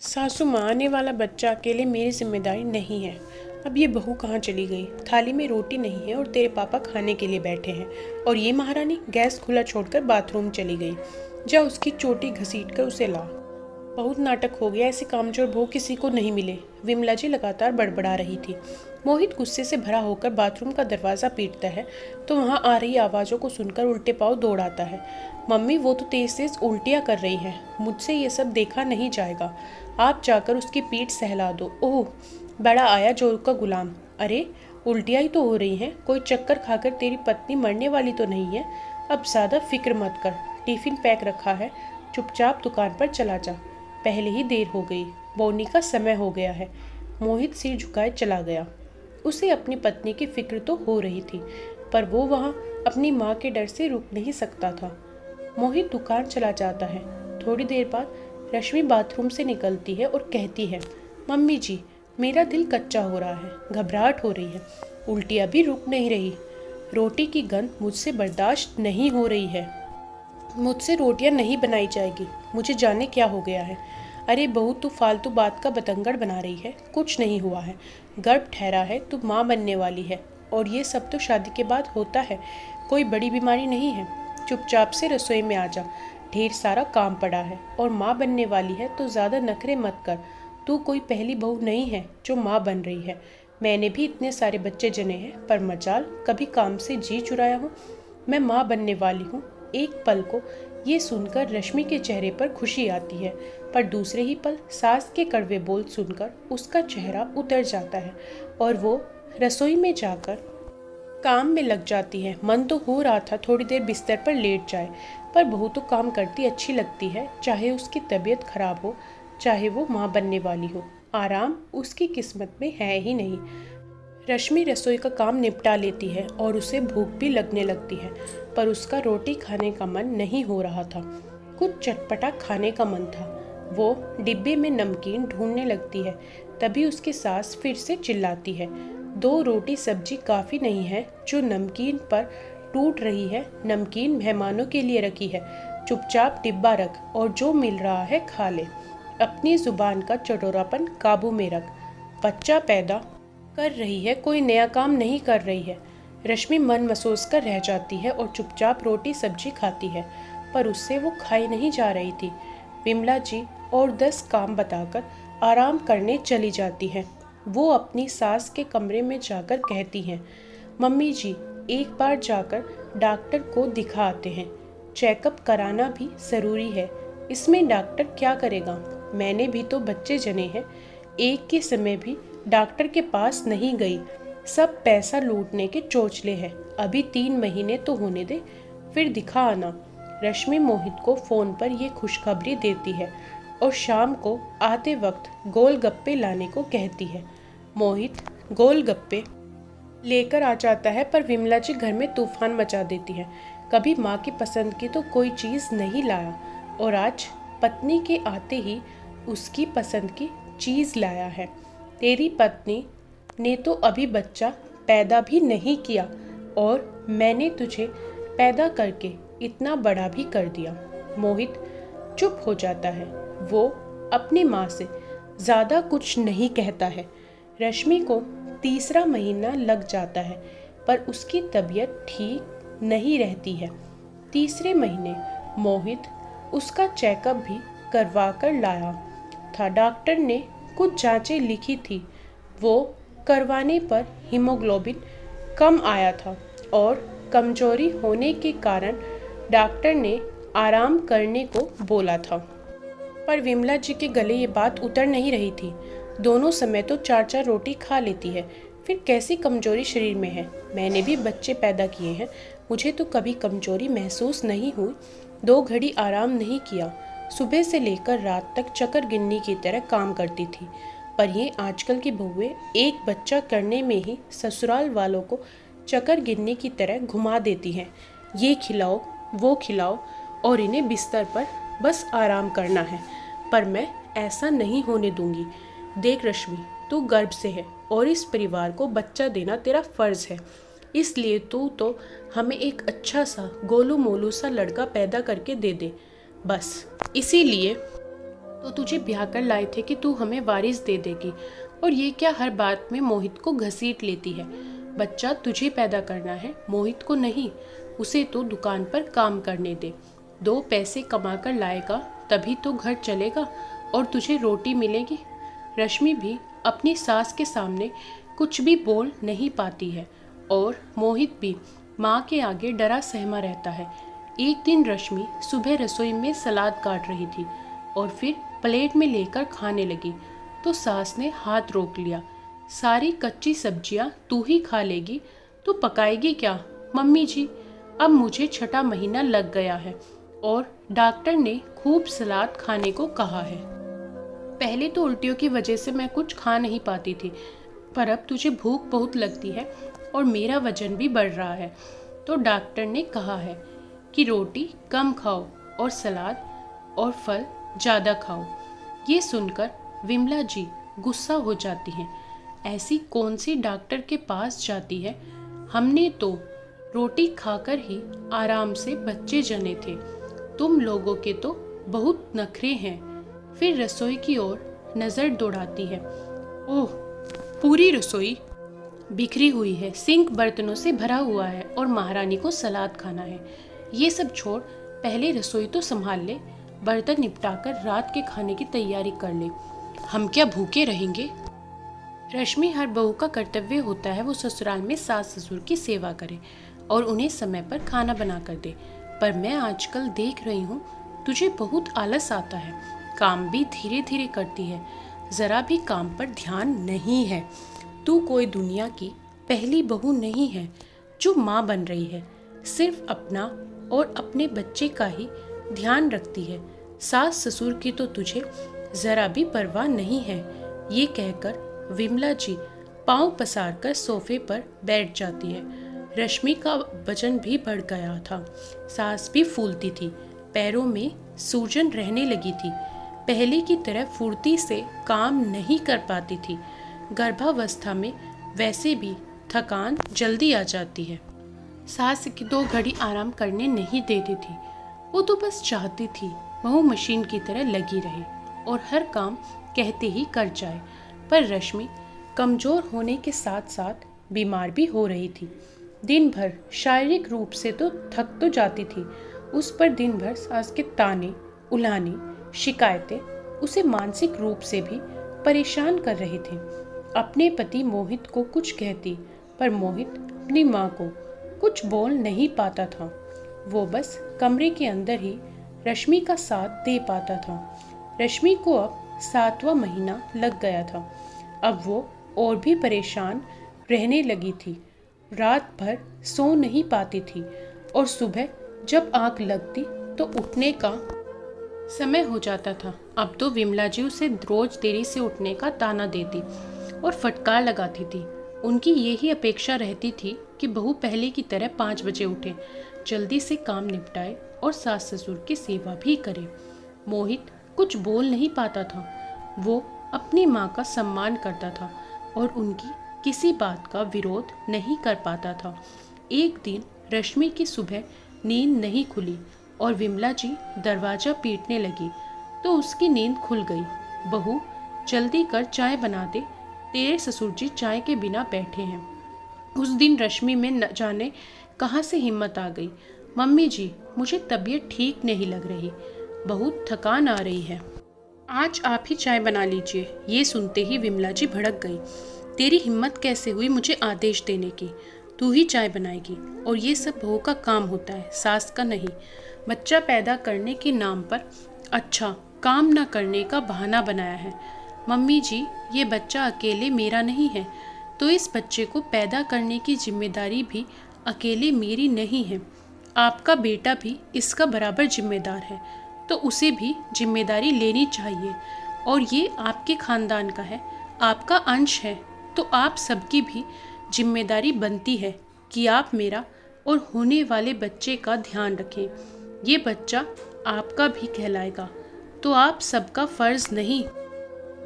सासू माँ आने वाला बच्चा अकेले मेरी जिम्मेदारी नहीं है। अब ये बहू कहाँ चली गई? थाली में रोटी नहीं है और तेरे पापा खाने के लिए बैठे हैं और ये महारानी गैस खुला छोड़कर बाथरूम चली गई। जा उसकी चोटी घसीट कर उसे ला। बहुत नाटक हो गया, ऐसे कामचोर बहू किसी को नहीं मिले। विमला जी लगातार बड़बड़ा रही थी। मोहित गुस्से से भरा होकर बाथरूम का दरवाज़ा पीटता है तो वहाँ आ रही आवाज़ों को सुनकर उल्टे पाँव दौड़ आता है। मम्मी, वो तो तेज तेज उल्टियाँ कर रही है, मुझसे ये सब देखा नहीं जाएगा। आप जाकर उसकी पीठ सहला दो। ओह, बड़ा आया जोर का गुलाम। अरे, उल्टियाँ ही तो हो रही हैं, कोई चक्कर खाकर तेरी पत्नी मरने वाली तो नहीं है। अब ज़्यादा फिक्र मत कर, टिफ़िन पैक रखा है, चुपचाप दुकान पर चला जा। पहले ही देर हो गई, बोनी का समय हो गया है। मोहित सिर झुकाए चला गया। उसे अपनी पत्नी की फिक्र तो हो रही थी, पर वो वहाँ अपनी माँ के डर से रुक नहीं सकता था। मोहित दुकान चला जाता है। थोड़ी देर बाद रश्मि बाथरूम से निकलती है और कहती है, मम्मी जी, मेरा दिल कच्चा हो रहा है, घबराहट हो रही है, उल्टियाँ भी रुक नहीं रही। रोटी की गंध मुझसे बर्दाश्त नहीं हो रही है। मुझसे रोटियां नहीं बनाई जाएगी, मुझे जाने क्या हो गया है। अरे बहू, तू फालतू बात का बतंगड़ बना रही है, कुछ नहीं हुआ है। गर्भ ठहरा है, तू माँ बनने वाली है और ये सब तो शादी के बाद होता है, कोई बड़ी बीमारी नहीं है। चुपचाप से रसोई में आ जा, ढेर सारा काम पड़ा है और माँ बनने वाली है तो ज़्यादा नखरे मत कर। तू कोई पहली बहू नहीं है जो माँ बन रही है। मैंने भी इतने सारे बच्चे जने हैं, पर मजाल कभी काम से जी चुराया हूँ। मैं माँ बनने वाली हूँ। एक पल को ये सुनकर रश्मि के चेहरे पर खुशी आती है, पर दूसरे ही पल सास के कड़वे बोल सुनकर उसका चेहरा उतर जाता है और वो रसोई में जाकर काम में लग जाती है। मन तो हो रहा था थोड़ी देर बिस्तर पर लेट जाए, पर बहू तो काम करती अच्छी लगती है, चाहे उसकी तबीयत खराब हो, चाहे वो माँ बनने वाली हो। आराम उसकी किस्मत में है ही नहीं। रश्मि रसोई का काम निपटा लेती है और उसे भूख भी लगने लगती है, पर उसका रोटी खाने का मन नहीं हो रहा था। कुछ चटपटा खाने का मन था। वो डिब्बे में नमकीन ढूंढने लगती है, तभी उसकी सास फिर से चिल्लाती है, 2 रोटी सब्जी काफ़ी नहीं है जो नमकीन पर टूट रही है। नमकीन मेहमानों के लिए रखी है, चुपचाप डिब्बा रख और जो मिल रहा है खा ले। अपनी जुबान का चटोरापन काबू में रख। बच्चा पैदा कर रही है, कोई नया काम नहीं कर रही है। रश्मि मन महसूस कर रह जाती है और चुपचाप रोटी सब्जी खाती है, पर उससे वो खाई नहीं जा रही थी। विमला जी और 10 काम बताकर आराम करने चली जाती हैं। वो अपनी सास के कमरे में जाकर कहती हैं, मम्मी जी, एक बार जाकर डॉक्टर को दिखा आते हैं, चेकअप कराना भी ज़रूरी है। इसमें डॉक्टर क्या करेगा? मैंने भी तो बच्चे जने हैं, एक के समय भी डॉक्टर के पास नहीं गई। सब पैसा लूटने के चोचले हैं। अभी 3 महीने तो होने दे, फिर दिखा आना। रश्मि मोहित को फ़ोन पर यह खुशखबरी देती है और शाम को आते वक्त गोलगप्पे लाने को कहती है। मोहित गोलगप्पे लेकर आ जाता है, पर विमला जी घर में तूफान मचा देती है। कभी माँ की पसंद की तो कोई चीज़ नहीं लाया और आज पत्नी के आते ही उसकी पसंद की चीज़ लाया है। तेरी पत्नी ने तो अभी बच्चा पैदा भी नहीं किया और मैंने तुझे पैदा करके इतना बड़ा भी कर दिया। मोहित चुप हो जाता है। वो अपनी माँ से ज़्यादा कुछ नहीं कहता है। रश्मि को 3रा महीना लग जाता है, पर उसकी तबीयत ठीक नहीं रहती है। 3रे महीने मोहित उसका चेकअप भी करवा कर लाया था। डॉक्टर ने कुछ जांचें लिखी थी, वो करवाने पर हीमोग्लोबिन कम आया था और कमजोरी होने के कारण डॉक्टर ने आराम करने को बोला था। पर विमला जी के गले ये बात उतर नहीं रही थी। दोनों समय तो 4-4 रोटी खा लेती है, फिर कैसी कमजोरी शरीर में है। मैंने भी बच्चे पैदा किए हैं, मुझे तो कभी कमजोरी महसूस नहीं हुई। 2 घड़ी आराम नहीं किया। सुबह से लेकर रात तक चक्कर गिननी की तरह काम करती थी, पर ये आजकल की बहुएं एक बच्चा करने में ही ससुराल वालों को चक्कर गिनने की तरह घुमा देती हैं। ये खिलाओ, वो खिलाओ और इन्हें बिस्तर पर बस आराम करना है, पर मैं ऐसा नहीं होने दूंगी। देख रश्मि, तू गर्भ से है और इस परिवार को बच्चा देना तेरा फर्ज है, इसलिए तू तो हमें एक अच्छा सा गोलू मोलू सा लड़का पैदा करके दे दे। बस इसीलिए तो तुझे ब्याह कर लाए थे कि तू हमें वारिस दे देगी, और ये क्या हर बात में मोहित को घसीट लेती है। बच्चा तुझे पैदा करना है, मोहित को नहीं। उसे तो दुकान पर काम करने दे, 2 पैसे कमा कर लाएगा तभी तो घर चलेगा और तुझे रोटी मिलेगी। रश्मि भी अपनी सास के सामने कुछ भी बोल नहीं पाती है और मोहित भी माँ के आगे डरा सहमा रहता है। एक दिन रश्मि सुबह रसोई में सलाद काट रही थी और फिर प्लेट में लेकर खाने लगी तो सास ने हाथ रोक लिया। सारी कच्ची सब्जियां तू ही खा लेगी तो पकाएगी क्या? मम्मी जी, अब मुझे 6ठा महीना लग गया है और डॉक्टर ने खूब सलाद खाने को कहा है। पहले तो उल्टियों की वजह से मैं कुछ खा नहीं पाती थी, पर अब तुझे भूख बहुत लगती है और मेरा वजन भी बढ़ रहा है, तो डॉक्टर ने कहा है कि रोटी कम खाओ और सलाद और फल ज़्यादा खाओ। ये सुनकर विमला जी गुस्सा हो जाती हैं। ऐसी कौन सी डॉक्टर के पास जाती है? हमने तो रोटी खाकर ही आराम से बच्चे जने थे, तुम लोगों के तो बहुत नखरे हैं। फिर रसोई की ओर नज़र दौड़ाती है। ओह, पूरी रसोई बिखरी हुई है, सिंक बर्तनों से भरा हुआ है और महारानी को सलाद खाना है। ये सब छोड़, पहले रसोई तो संभाल ले, बर्तन निपटाकर रात के खाने की तैयारी कर ले। हम क्या भूखे रहेंगे? रश्मि हर बहू का कर्तव्य होता है वो ससुराल में सास ससुर की सेवा करे और उन्हें समय पर खाना बना कर दे, पर मैं आजकल देख रही हूँ तुझे बहुत आलस आता है, काम भी धीरे धीरे करती है, ज़रा भी काम पर ध्यान नहीं है। तू कोई दुनिया की पहली बहू नहीं है जो माँ बन रही है, सिर्फ अपना और अपने बच्चे का ही ध्यान रखती है। सास ससुर की तो तुझे ज़रा भी परवाह नहीं है। ये कहकर विमला जी पाँव पसार कर सोफे पर बैठ जाती है। रश्मि का वजन भी बढ़ गया था, सांस भी फूलती थी, पैरों में सूजन रहने लगी थी, पहले की तरह फुर्ती से काम नहीं कर पाती थी। गर्भावस्था में वैसे भी थकान जल्दी आ जाती है। सास की 2 घड़ी आराम करने नहीं देती थी, वो तो बस चाहती थी बहू मशीन की तरह लगी रहे और हर काम कहते ही कर जाए। पर रश्मि कमज़ोर होने के साथ साथ बीमार भी हो रही थी। दिन भर शारीरिक रूप से तो थक तो जाती थी, उस पर दिन भर सास के ताने, उलाने, शिकायतें उसे मानसिक रूप से भी परेशान कर रहे थे। अपने पति मोहित को कुछ कहती, पर मोहित अपनी माँ को कुछ बोल नहीं पाता था। वो बस कमरे के अंदर ही रश्मि का साथ दे पाता था। रश्मि को अब 7वां महीना लग गया था। अब वो और भी परेशान रहने लगी थी, रात भर सो नहीं पाती थी और सुबह जब आँख लगती तो उठने का समय हो जाता था। अब तो विमला जी उसे रोज देरी से उठने का ताना देती और फटकार लगाती थी। उनकी यही अपेक्षा रहती थी कि बहू पहले की तरह 5 बजे उठे, जल्दी से काम निपटाए और सास ससुर की सेवा भी करे। मोहित कुछ बोल नहीं पाता था, वो अपनी माँ का सम्मान करता था और उनकी किसी बात का विरोध नहीं कर पाता था। एक दिन रश्मि की सुबह नींद नहीं खुली और विमला जी दरवाज़ा पीटने लगी तो उसकी नींद खुल गई। बहू, जल्दी कर चाय बना दे, तेरे ससुर जी चाय के बिना बैठे हैं। उस दिन रश्मि में न जाने कहाँ से हिम्मत आ गई। मम्मी जी, मुझे तबीयत ठीक नहीं लग रही, बहुत थकान आ रही है, आज आप ही चाय बना लीजिए। ये सुनते ही विमला जी भड़क गई। तेरी हिम्मत कैसे हुई मुझे आदेश देने की? तू ही चाय बनाएगी और ये सब बहू का काम होता है, सास का नहीं। बच्चा पैदा करने के नाम पर अच्छा काम न करने का बहाना बनाया है। मम्मी जी, ये बच्चा अकेले मेरा नहीं है, तो इस बच्चे को पैदा करने की जिम्मेदारी भी अकेले मेरी नहीं है। आपका बेटा भी इसका बराबर जिम्मेदार है, तो उसे भी जिम्मेदारी लेनी चाहिए। और ये आपके खानदान का है, आपका अंश है, तो आप सबकी भी जिम्मेदारी बनती है कि आप मेरा और होने वाले बच्चे का ध्यान रखें। ये बच्चा आपका भी कहलाएगा, तो आप सबका फ़र्ज़ नहीं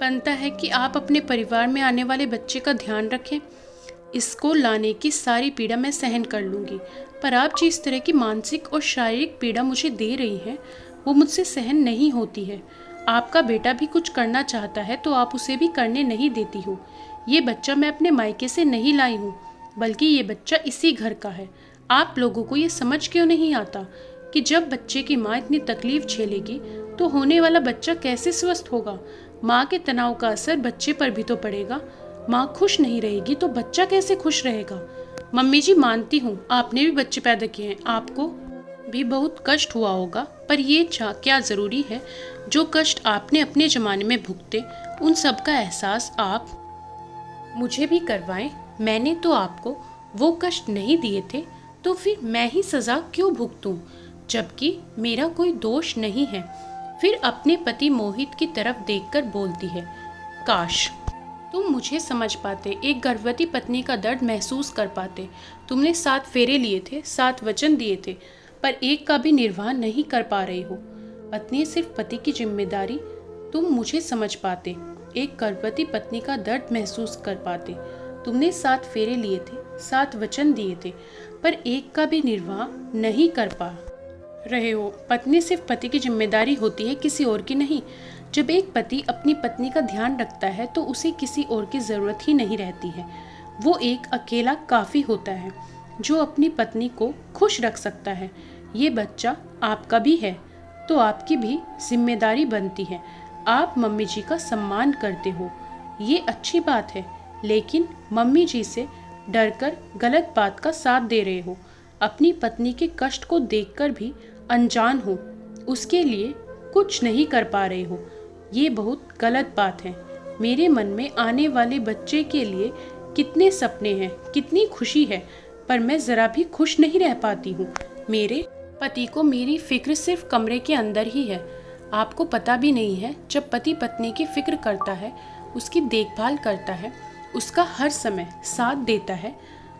बनता है कि आप अपने परिवार में आने वाले बच्चे का ध्यान रखें। इसको लाने की सारी पीड़ा मैं सहन कर लूँगी, पर आप जिस तरह की मानसिक और शारीरिक पीड़ा मुझे दे रही हैं वो मुझसे सहन नहीं होती है। आपका बेटा भी कुछ करना चाहता है तो आप उसे भी करने नहीं देती हो। ये बच्चा मैं अपने मायके से नहीं लाई हूँ, बल्कि ये बच्चा इसी घर का है। आप लोगों को ये समझ क्यों नहीं आता कि जब बच्चे की माँ इतनी तकलीफ झेलेगी तो होने वाला बच्चा कैसे स्वस्थ होगा। माँ के तनाव का असर बच्चे पर भी तो पड़ेगा। माँ खुश नहीं रहेगी तो बच्चा कैसे खुश रहेगा। मम्मी जी, मानती हूँ आपने भी बच्चे पैदा किए हैं, आपको भी बहुत कष्ट हुआ होगा, पर ये क्या ज़रूरी है जो कष्ट आपने अपने ज़माने में भुगते उन सब का एहसास आप मुझे भी करवाएं। मैंने तो आपको वो कष्ट नहीं दिए थे, तो फिर मैं ही सज़ा क्यों भुगतूं, जबकि मेरा कोई दोष नहीं है। फिर अपने पति मोहित की तरफ देखकर बोलती है, काश तुम मुझे समझ पाते, एक गर्भवती पत्नी का दर्द महसूस कर पाते। तुमने 7 फेरे लिए थे, 7 वचन दिए थे, पर एक का भी निर्वाह नहीं कर पा रही हो। पत्नी सिर्फ पति की जिम्मेदारी, तुम मुझे समझ पाते, एक गर्भवती पत्नी का दर्द महसूस कर पाते। तुमने 7 फेरे लिए थे, 7 वचन दिए थे, पर एक का भी निर्वाह नहीं कर पा रहे हो। पत्नी सिर्फ पति की जिम्मेदारी होती है, किसी और की नहीं। जब एक पति अपनी पत्नी का ध्यान रखता है तो उसे किसी और की ज़रूरत ही नहीं रहती है। वो एक अकेला काफ़ी होता है जो अपनी पत्नी को खुश रख सकता है। ये बच्चा आपका भी है तो आपकी भी जिम्मेदारी बनती है। आप मम्मी जी का सम्मान करते हो, ये अच्छी बात है, लेकिन मम्मी जी से डरकर गलत बात का साथ दे रहे हो। अपनी पत्नी के कष्ट को देखकर भी अनजान हो, उसके लिए कुछ नहीं कर पा रहे हो। ये बहुत गलत बात है। मेरे मन में आने वाले बच्चे के लिए कितने सपने हैं, कितनी खुशी है, पर मैं ज़रा भी खुश नहीं रह पाती हूँ। मेरे पति को मेरी फिक्र सिर्फ कमरे के अंदर ही है। आपको पता भी नहीं है, जब पति पत्नी की फिक्र करता है, उसकी देखभाल करता है, उसका हर समय साथ देता है,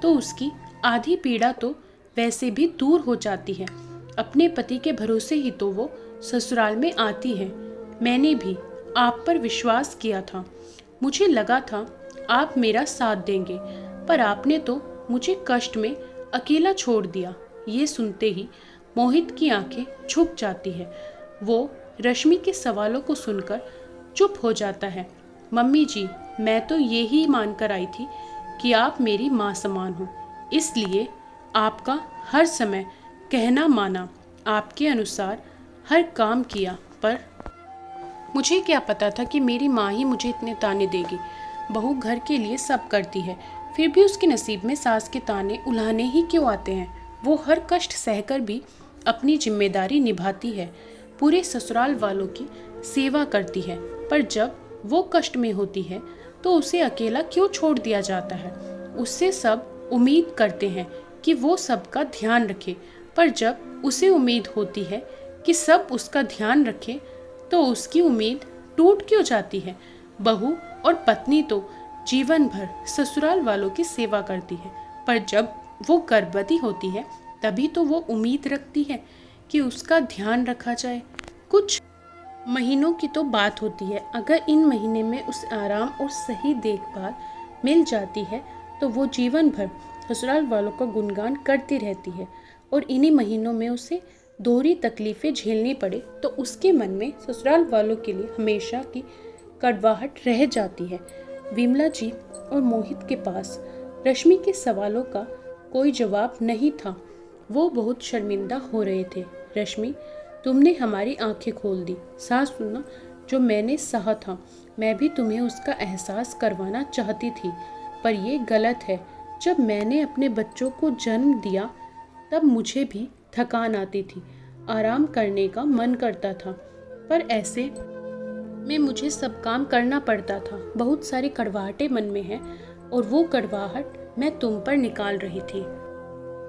तो उसकी आधी पीड़ा तो वैसे भी दूर हो जाती है। अपने पति के भरोसे ही तो वो ससुराल में आती है। मैंने भी आप पर विश्वास किया था, मुझे लगा था आप मेरा साथ देंगे, पर आपने तो मुझे कष्ट में अकेला छोड़ दिया। ये सुनते ही मोहित की आंखें झुक जाती है। वो रश्मि के सवालों को सुनकर चुप हो जाता है। मम्मी जी, मैं तो ये ही मानकर आई थी कि आप मेरी माँ समान हो, इसलिए आपका हर समय कहना माना, आपके अनुसार हर काम किया, पर मुझे क्या पता था कि मेरी माँ ही मुझे इतने ताने देगी। बहू घर के लिए सब करती है, फिर भी उसके नसीब में सास के ताने उल्हाने ही क्यों आते हैं। वो हर कष्ट सहकर भी अपनी जिम्मेदारी निभाती है, पूरे ससुराल वालों की सेवा करती है, पर जब वो कष्ट में होती है तो उसे अकेला क्यों छोड़ दिया जाता है। उससे सब उम्मीद करते हैं कि वो सबका ध्यान रखे, पर जब उसे उम्मीद होती है कि सब उसका ध्यान रखें तो उसकी उम्मीद टूट क्यों जाती है। बहू और पत्नी तो जीवन भर ससुराल वालों की सेवा करती है, पर जब वो गर्भवती होती है तभी तो वो उम्मीद रखती है कि उसका ध्यान रखा जाए। कुछ महीनों की तो बात होती है, अगर इन महीने में उसे आराम और सही देखभाल मिल जाती है तो वो जीवन भर ससुराल वालों का गुणगान करती रहती है, और इन्हीं महीनों में उसे दोहरी तकलीफ़ें झेलनी पड़े तो उसके मन में ससुराल वालों के लिए हमेशा की कड़वाहट रह जाती है। विमला जी और मोहित के पास रश्मि के सवालों का कोई जवाब नहीं था। वो बहुत शर्मिंदा हो रहे थे। रश्मि, तुमने हमारी आंखें खोल दी। सास सुना जो मैंने सहा था, मैं भी तुम्हें उसका एहसास करवाना चाहती थी, पर ये गलत है। जब मैंने अपने बच्चों को जन्म दिया तब मुझे भी थकान आती थी, आराम करने का मन करता था, पर ऐसे में मुझे सब काम करना पड़ता था। बहुत सारी कड़वाहटें मन में हैं और वो कड़वाहट मैं तुम पर निकाल रही थी,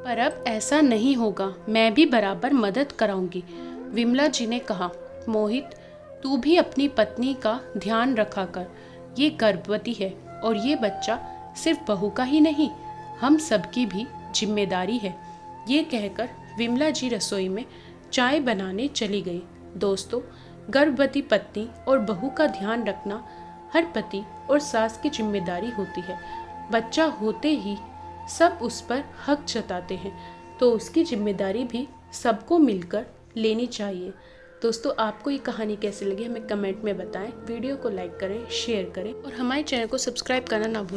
पर अब ऐसा नहीं होगा, मैं भी बराबर मदद कराऊंगी। विमला जी ने कहा, मोहित, तू भी अपनी पत्नी का ध्यान रखा कर। ये गर्भवती है और ये बच्चा सिर्फ बहू का ही नहीं, हम सबकी भी जिम्मेदारी है। ये कहकर विमला जी रसोई में चाय बनाने चली गई। दोस्तों, गर्भवती पत्नी और बहू का ध्यान रखना हर पति और सास की जिम्मेदारी होती है। बच्चा होते ही सब उस पर हक जताते हैं, तो उसकी जिम्मेदारी भी सबको मिलकर लेनी चाहिए। दोस्तों आपको ये कहानी कैसी लगी हमें कमेंट में बताएं। वीडियो को लाइक करें, शेयर करें और हमारे चैनल को सब्सक्राइब करना ना भूलें।